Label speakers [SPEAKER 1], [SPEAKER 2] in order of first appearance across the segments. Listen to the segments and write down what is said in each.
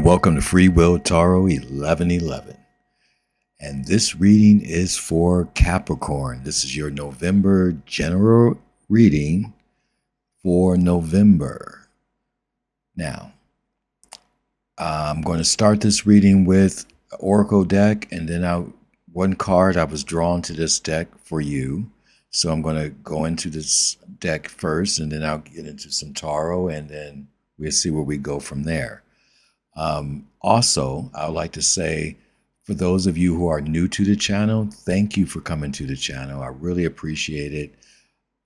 [SPEAKER 1] welcome to Free Will Tarot 1111. And this reading is for Capricorn. This is your November general reading for November. Now, I'm going to start this reading with an Oracle deck, and then one card I was drawn to this deck for you. So I'm going to go into this deck first, and then I'll get into some tarot, and then we'll see where we go from there. Also, I would like to say, for those of you who are new to the channel, thank you for coming to the channel. I really appreciate it.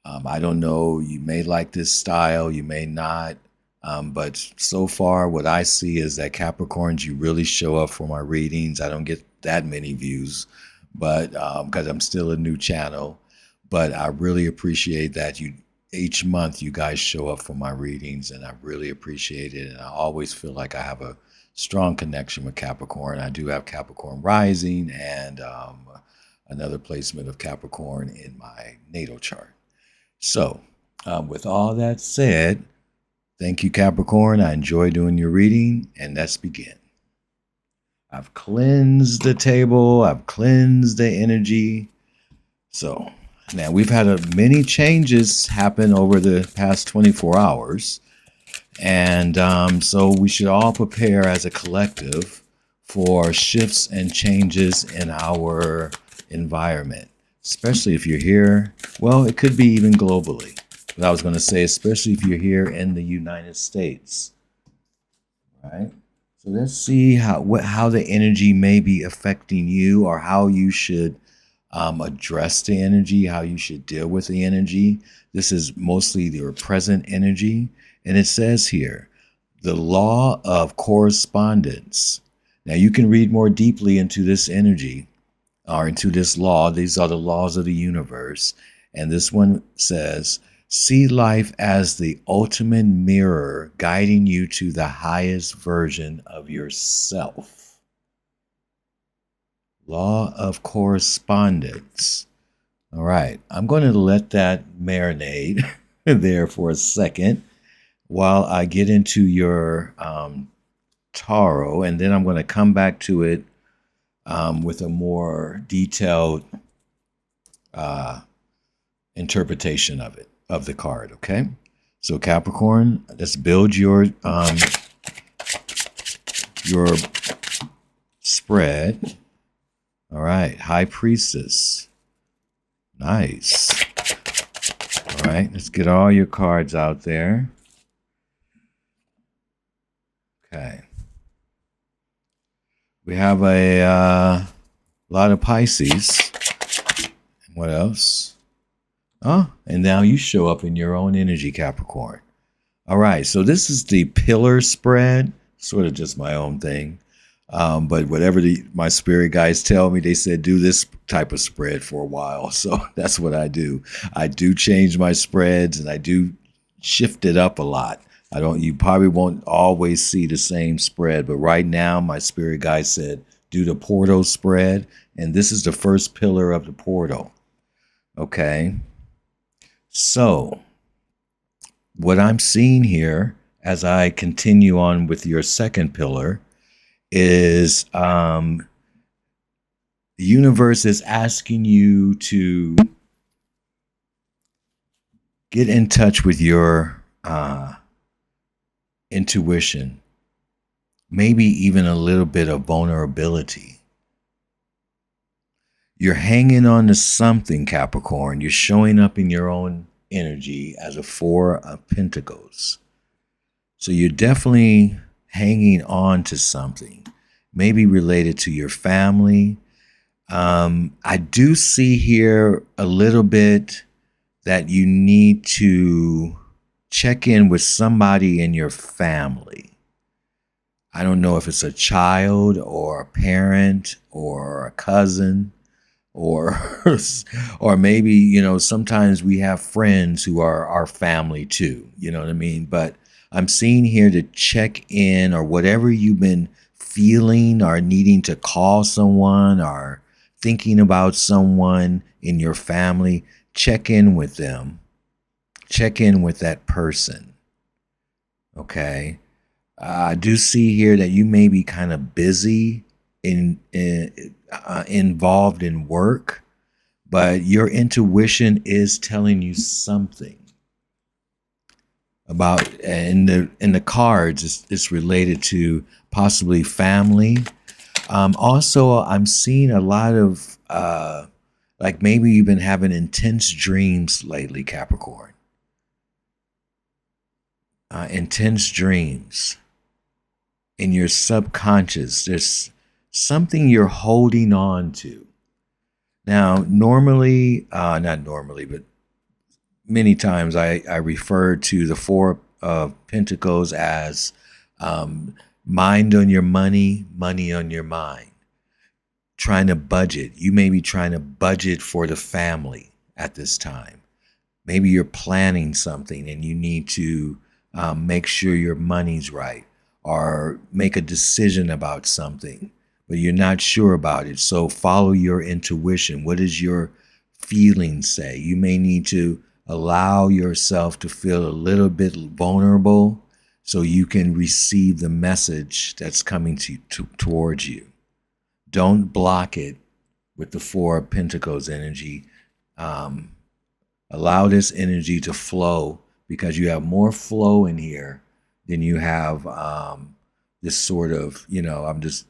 [SPEAKER 1] I don't know, you may like this style, you may not, but so far what I see is that Capricorns, you really show up for my readings. I don't get that many views, but because I'm still a new channel, but I really appreciate that each month you guys show up for my readings, and I really appreciate it. And I always feel like I have a strong connection with Capricorn. I do have Capricorn rising and another placement of Capricorn in my natal chart. So with all that said, thank you, Capricorn. I enjoy doing your reading, and let's begin. I've cleansed the table. I've cleansed the energy. So now, we've had many changes happen over the past 24 hours. And so we should all prepare as a collective for shifts and changes in our environment, especially if you're here. Well, it could be even globally. But I was going to say, especially if you're here in the United States. Right? So let's see how the energy may be affecting you, or how you should address the energy, how you should deal with the energy. This is mostly your present energy. And it says here, the law of correspondence. Now you can read more deeply into this energy, or into this law. These are the laws of the universe. And this one says, see life as the ultimate mirror guiding you to the highest version of yourself. Law of correspondence. All right, I'm going to let that marinate there for a second while I get into your tarot, and then I'm going to come back to it with a more detailed interpretation of the card. Okay, so Capricorn, let's build your spread. All right, High Priestess. Nice. All right, let's get all your cards out there. Okay. We have a lot of Pisces. What else? Oh, and now you show up in your own energy, Capricorn. All right, so this is the pillar spread, sort of just my own thing. But whatever my spirit guides tell me, they said do this type of spread for a while. So that's what I do. I do change my spreads, and I do shift it up a lot. You probably won't always see the same spread, but right now my spirit guide said do the portal spread, and this is the first pillar of the portal. Okay. So what I'm seeing here as I continue on with your second pillar is the universe is asking you to get in touch with your intuition, maybe even a little bit of vulnerability. You're hanging on to something, Capricorn. You're showing up in your own energy as a Four of Pentacles. So you're definitely hanging on to something, maybe related to your family. I do see here a little bit that you need to check in with somebody in your family. I don't know if it's a child or a parent or a cousin, or maybe, sometimes we have friends who are our family too, you know what I mean? But I'm seeing here to check in, or whatever you've been feeling, or needing to call someone, or thinking about someone in your family, check in with them. Check in with that person. Okay. I do see here that you may be kind of busy involved in work, but your intuition is telling you something about in the cards. It's related to possibly family. Also, I'm seeing a lot of like maybe you've been having intense dreams lately, Capricorn. Intense dreams in your subconscious. There's something you're holding on to. Now, normally, not normally, but many times I refer to the Four of Pentacles as mind on your money, money on your mind. Trying to budget. You may be trying to budget for the family at this time. Maybe you're planning something and you need to make sure your money's right or make a decision about something, but you're not sure about it. So follow your intuition. What does your feeling say? You may need to allow yourself to feel a little bit vulnerable so you can receive the message that's coming towards you. Don't block it with the Four of Pentacles energy. Allow this energy to flow because you have more flow in here than you have this sort of, I'm just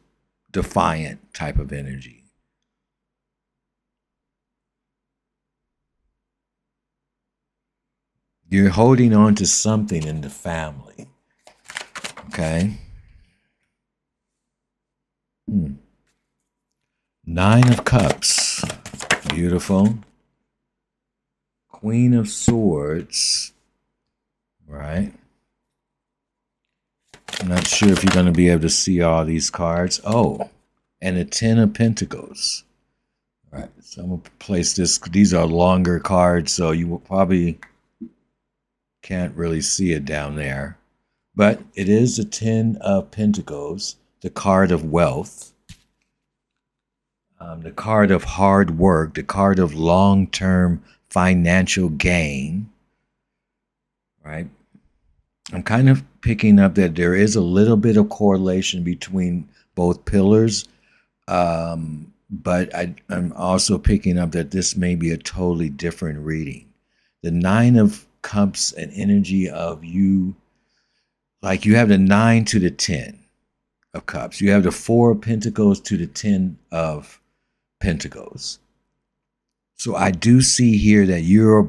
[SPEAKER 1] defiant type of energy. You're holding on to something in the family. Okay. Nine of Cups. Beautiful. Queen of Swords. Right. I'm not sure if you're going to be able to see all these cards. Oh, and a Ten of Pentacles. All right. So I'm going to place this. These are longer cards, so you will probably can't really see it down there. But it is the Ten of Pentacles, the card of wealth. The card of hard work, the card of long-term financial gain, right? I'm kind of picking up that there is a little bit of correlation between both pillars, but I'm also picking up that this may be a totally different reading. The Nine of Cups and energy of you, like you have the 9 to the 10 of Cups. You have the Four of Pentacles to the 10 of Pentacles. So I do see here that you're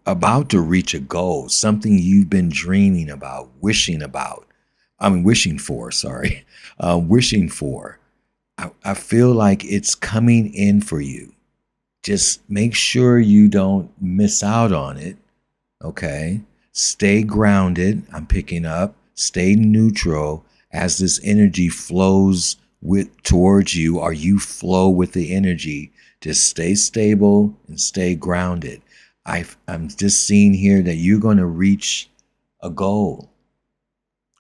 [SPEAKER 1] about to reach a goal, something you've been dreaming about, wishing for, sorry, wishing for. I feel like it's coming in for you. Just make sure you don't miss out on it, okay? Stay grounded, I'm picking up. Stay neutral as this energy flows towards you, or you flow with the energy. Just stay stable and stay grounded. I'm just seeing here that you're going to reach a goal,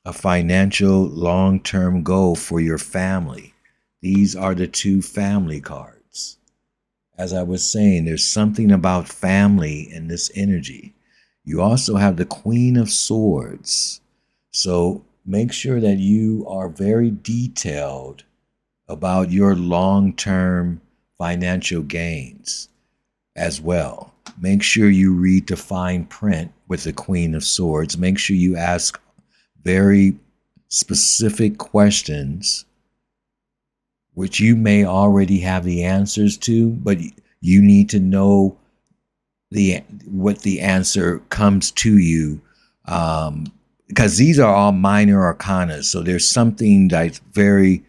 [SPEAKER 1] a financial long-term goal for your family. These are the two family cards. As I was saying, there's something about family in this energy. You also have the Queen of Swords. So make sure that you are very detailed about your long-term financial gains as well. Make sure you read the fine print with the Queen of Swords. Make sure you ask very specific questions, which you may already have the answers to, but you need to know what the answer comes to you, because these are all minor arcana. So there's something that's very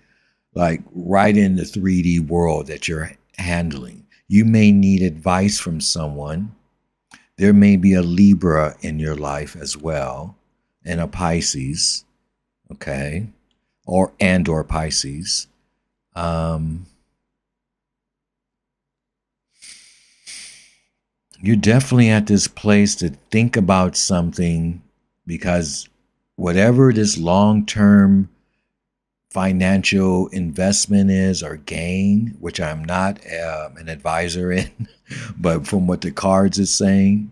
[SPEAKER 1] like right in the 3D world that you're handling. You may need advice from someone. There may be a Libra in your life as well, and a Pisces, okay, or Pisces. You're definitely at this place to think about something, because whatever this long-term financial investment is or gain, which I'm not an advisor in, but from what the cards is saying,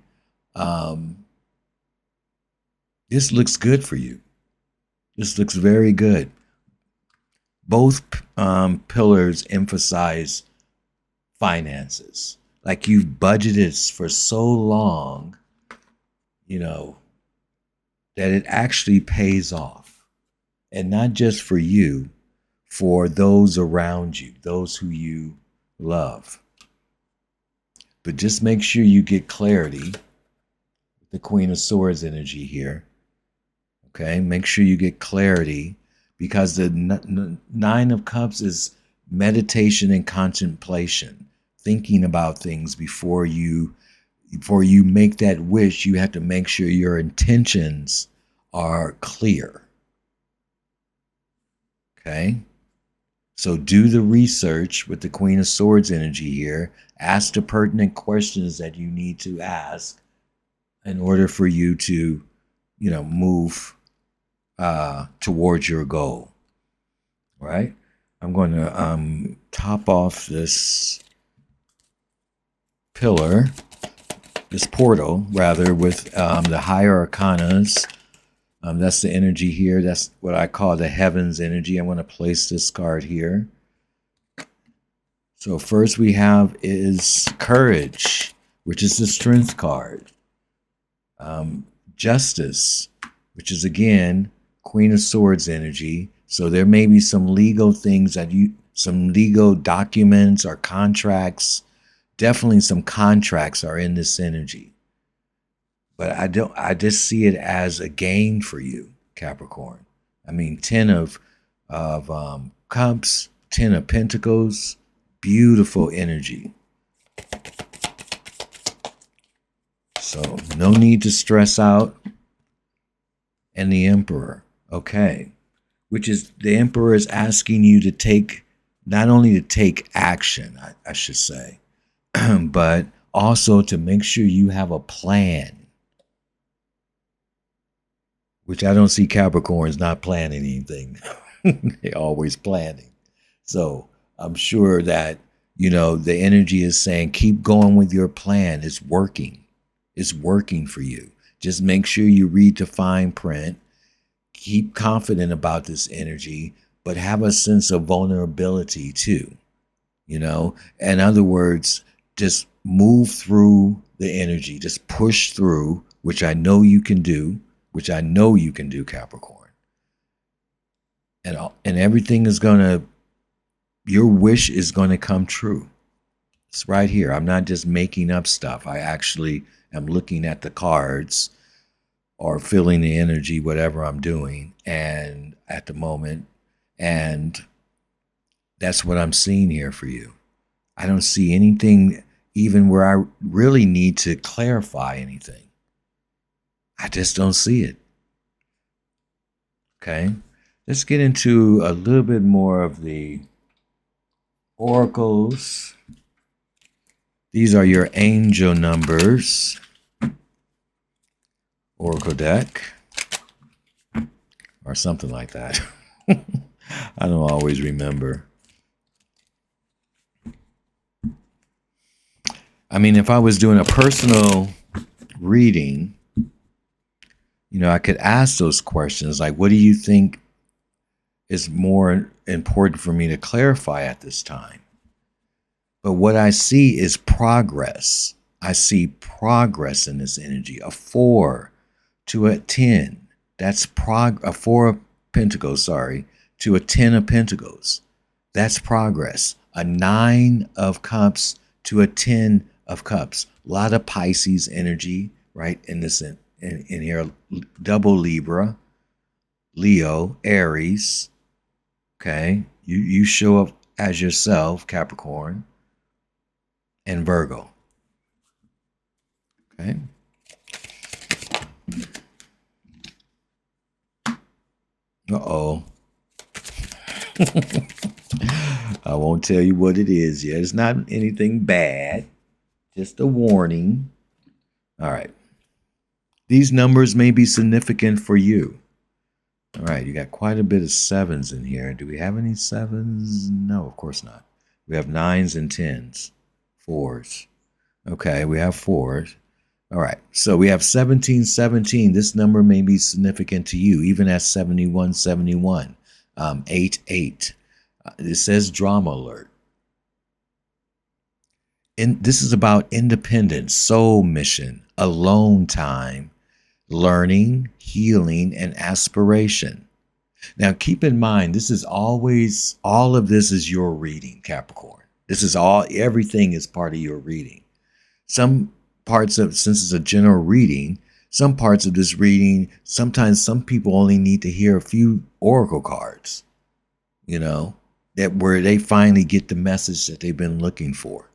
[SPEAKER 1] this looks good for you. This looks very good. Both pillars emphasize finances. Like you've budgeted for so long, you know, that it actually pays off. And not just for you, for those around you, those who you love. But just make sure you get clarity. The Queen of Swords energy here. Okay, make sure you get clarity because the Nine of Cups is meditation and contemplation, thinking about things before you make that wish. You have to make sure your intentions are clear. Okay, so do the research with the Queen of Swords energy here. Ask the pertinent questions that you need to ask in order for you to, move towards your goal. Right? I'm going to top off this pillar, this portal, rather, with the higher arcanas. That's the energy here. That's what I call the heavens energy. I want to place this card here. So first we have is courage, which is the strength card. Justice, which is again Queen of Swords energy. So there may be some legal things some legal documents or contracts. Definitely some contracts are in this energy. But I just see it as a gain for you, Capricorn. I mean, 10 of Cups, 10 of Pentacles, beautiful energy. So no need to stress out. And the Emperor, okay, which is the Emperor is asking you to take, not only to take action, I should say, but also to make sure you have a plan. Which I don't see Capricorns not planning anything. They're always planning. So I'm sure that, the energy is saying, keep going with your plan. It's working. It's working for you. Just make sure you read the fine print. Keep confident about this energy, but have a sense of vulnerability too. In other words, just move through the energy. Just push through, which I know you can do. Capricorn. And everything is your wish is going to come true. It's right here. I'm not just making up stuff. I actually am looking at the cards or feeling the energy, whatever I'm doing, and at the moment. And that's what I'm seeing here for you. I don't see anything even where I really need to clarify anything. I just don't see it. Okay, let's get into a little bit more of the oracles. These are your angel numbers. Oracle deck. Or something like that. I don't always remember. I mean, if I was doing a personal reading, I could ask those questions like, what do you think is more important for me to clarify at this time? But what I see is progress. I see progress in this energy. A 4 to a 10. That's a 4 of Pentacles, to a 10 of Pentacles. That's progress. A 9 of Cups to a 10 of Cups. A lot of Pisces energy, right, in this in here. Double Libra, Leo, Aries. Okay, you show up as yourself, Capricorn, and Virgo. Okay. Uh-oh. I won't tell you what it is yet. It's not anything bad. Just a warning. All right. These numbers may be significant for you. All right, you got quite a bit of 7s in here. Do we have any 7s? No, of course not. We have 9s and 10s, 4s. Okay, we have 4s. All right. So we have 1717. This number may be significant to you, even as 7171, 88. It says drama alert. This is about independence, soul mission, alone time, learning, healing, and aspiration. Now, keep in mind, this is always, all of this is your reading, Capricorn. This is all, everything is part of your reading. Some parts of, since it's a general reading, some parts of this reading, sometimes some people only need to hear a few oracle cards, that where they finally get the message that they've been looking for.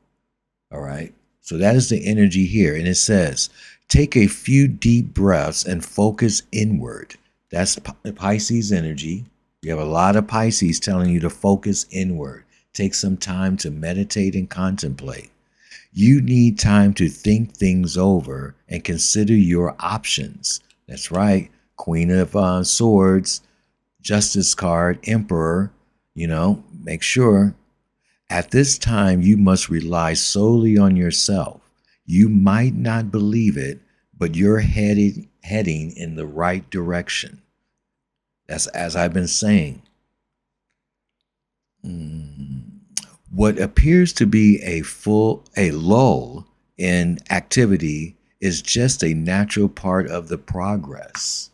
[SPEAKER 1] All right. So that is the energy here. And it says, take a few deep breaths and focus inward. That's Pisces energy. You have a lot of Pisces telling you to focus inward. Take some time to meditate and contemplate. You need time to think things over and consider your options. That's right. Queen of Swords, Justice card, Emperor, make sure. At this time, you must rely solely on yourself. You might not believe it, but you're heading in the right direction. That's as I've been saying. What appears to be a lull in activity is just a natural part of the process.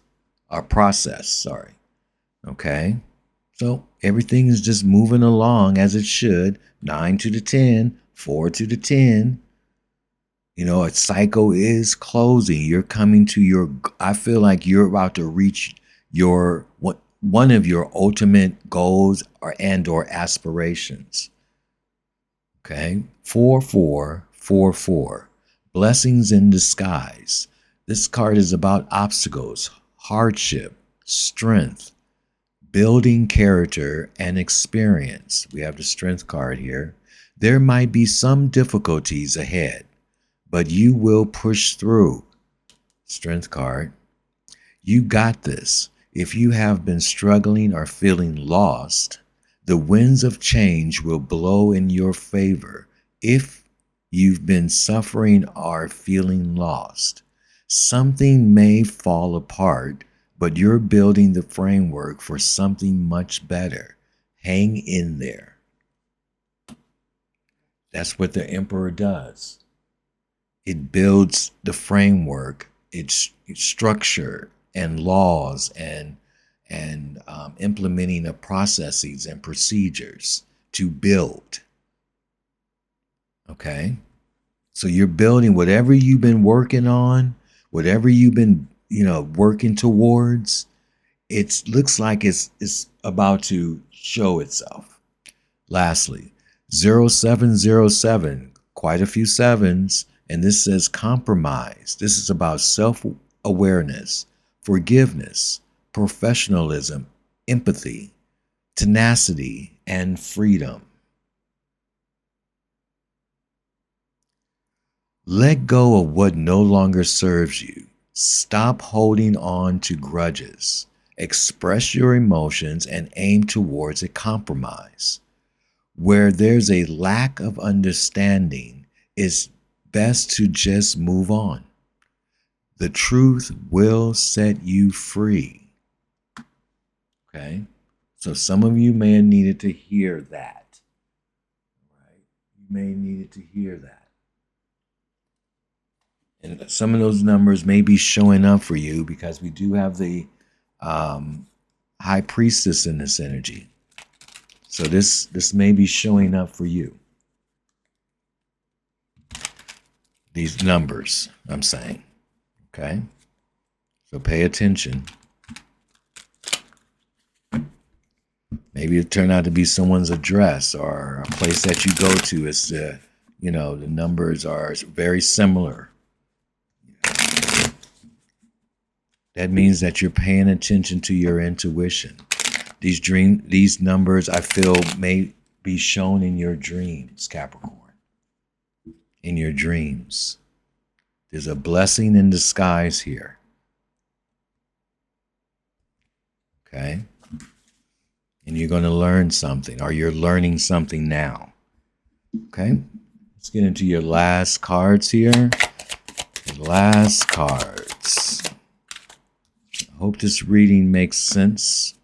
[SPEAKER 1] Okay? So everything is just moving along as it should. 9 to the 10, 4 to the 10. A cycle is closing. You're coming to I feel like you're about to reach one of your ultimate goals or aspirations. Okay? 4444. Blessings in disguise. This card is about obstacles, hardship, strength, building character and experience. We have the strength card here. There might be some difficulties ahead, but you will push through. Strength card. You got this. If you have been struggling or feeling lost, the winds of change will blow in your favor. If you've been suffering or feeling lost, something may fall apart, but you're building the framework for something much better. Hang in there. That's what the Emperor does. It builds the framework, its structure and laws and implementing of processes and procedures to build. Okay? So you're building whatever you've been working on, whatever you've been working towards. It looks like it's about to show itself. Lastly, 0707, quite a few sevens, and this says compromise. This is about self-awareness, forgiveness, professionalism, empathy, tenacity, and freedom. Let go of what no longer serves you. Stop holding on to grudges. Express your emotions and aim towards a compromise. Where there's a lack of understanding, it's best to just move on. The truth will set you free. Okay? So some of you may have needed to hear that. Right? You may have needed to hear that. And some of those numbers may be showing up for you because we do have the High Priestess in this energy. So this may be showing up for you. These numbers, I'm saying. Okay? So pay attention. Maybe it turned out to be someone's address or a place that you go to. It's the numbers are very similar. That means that you're paying attention to your intuition. These numbers, I feel, may be shown in your dreams, Capricorn. In your dreams. There's a blessing in disguise here. Okay? And you're going to learn something, or you're learning something now. Okay? Let's get into your last cards here. The Last cards. I hope this reading makes sense.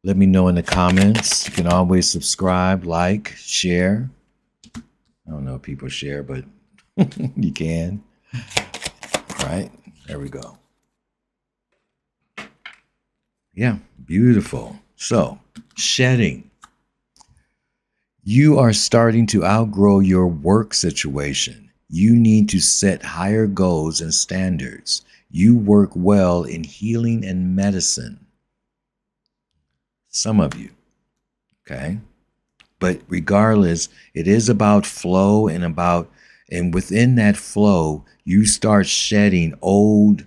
[SPEAKER 1] Let me know in the comments. You can always subscribe, like, share. I don't know if people share, but you can. All right, there we go. Yeah, beautiful. So, shedding. You are starting to outgrow your work situation. You need to set higher goals and standards. You work well in healing and medicine. Some of you, okay? But regardless, it is about flow and within that flow, you start shedding old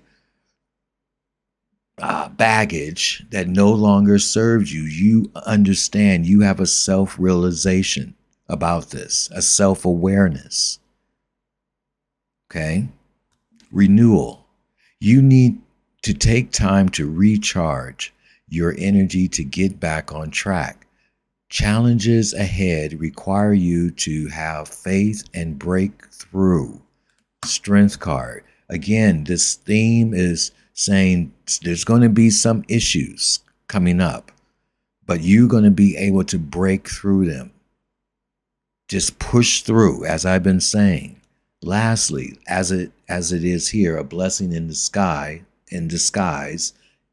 [SPEAKER 1] baggage that no longer serves you. You understand, you have a self-realization about this, a self-awareness. Okay? Renewal. You need to take time to recharge your energy to get back on track. Challenges ahead require you to have faith and break through. Strength card. Again, this theme is saying there's going to be some issues coming up, but you're going to be able to break through them. Just push through, as I've been saying. Lastly, as it is here, a blessing in disguise,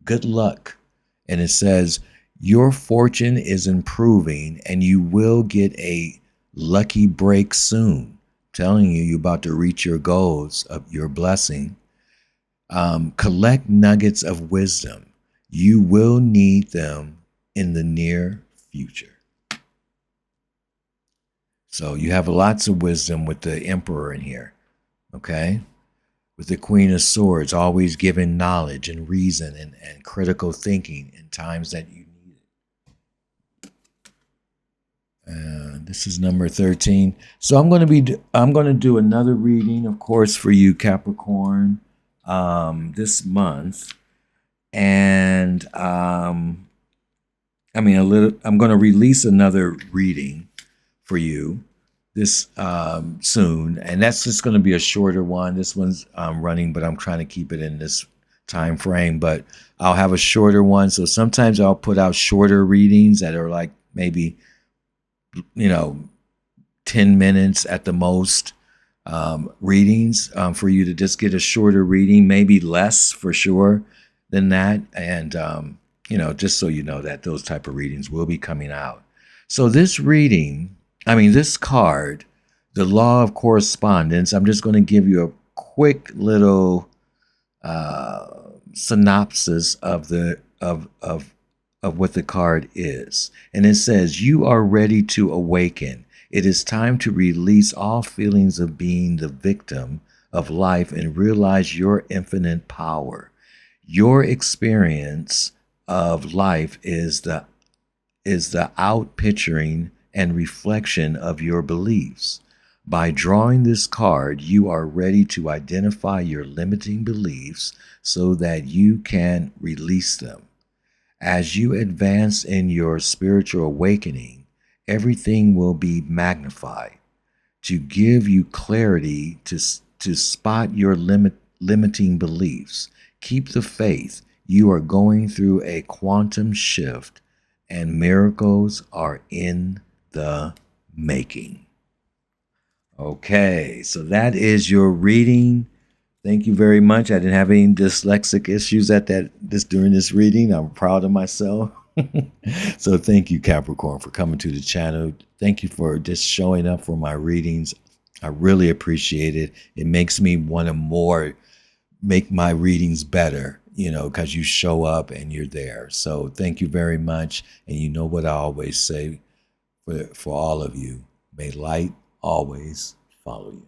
[SPEAKER 1] good luck. And it says, your fortune is improving and you will get a lucky break soon. I'm telling you, you're about to reach your goals of your blessing. Collect nuggets of wisdom. You will need them in the near future. So you have lots of wisdom with the Emperor in here, okay? With the Queen of Swords, always giving knowledge and reason and critical thinking in times that you need it. This is number 13. So I'm going to do another reading, of course, for you, Capricorn, this month, and I'm going to release another reading for you this soon, and that's just going to be a shorter one. This one's running, but I'm trying to keep it in this time frame, but I'll have a shorter one. So sometimes I'll put out shorter readings that are like maybe 10 minutes at the most, readings for you to just get a shorter reading, maybe less for sure than that. And just so you know that those type of readings will be coming out. So this card, the law of correspondence, I'm just going to give you a quick little synopsis of what the card is. And it says, you are ready to awaken. It is time to release all feelings of being the victim of life and realize your infinite power. Your experience of life is the outpicturing and reflection of your beliefs. By drawing this card, you are ready to identify your limiting beliefs so that you can release them. As you advance in your spiritual awakening, everything will be magnified to give you clarity to spot your limiting beliefs. Keep the faith. You are going through a quantum shift and miracles are in the making. Okay, so that is your reading. Thank you very much. I didn't have any dyslexic issues during this reading. I'm proud of myself. So thank you, Capricorn, for coming to the channel. Thank you for just showing up for my readings. I really appreciate it. It makes me want to make my readings better, because you show up and you're there. So thank you very much. And you know what I always say for all of you, may light always follow you.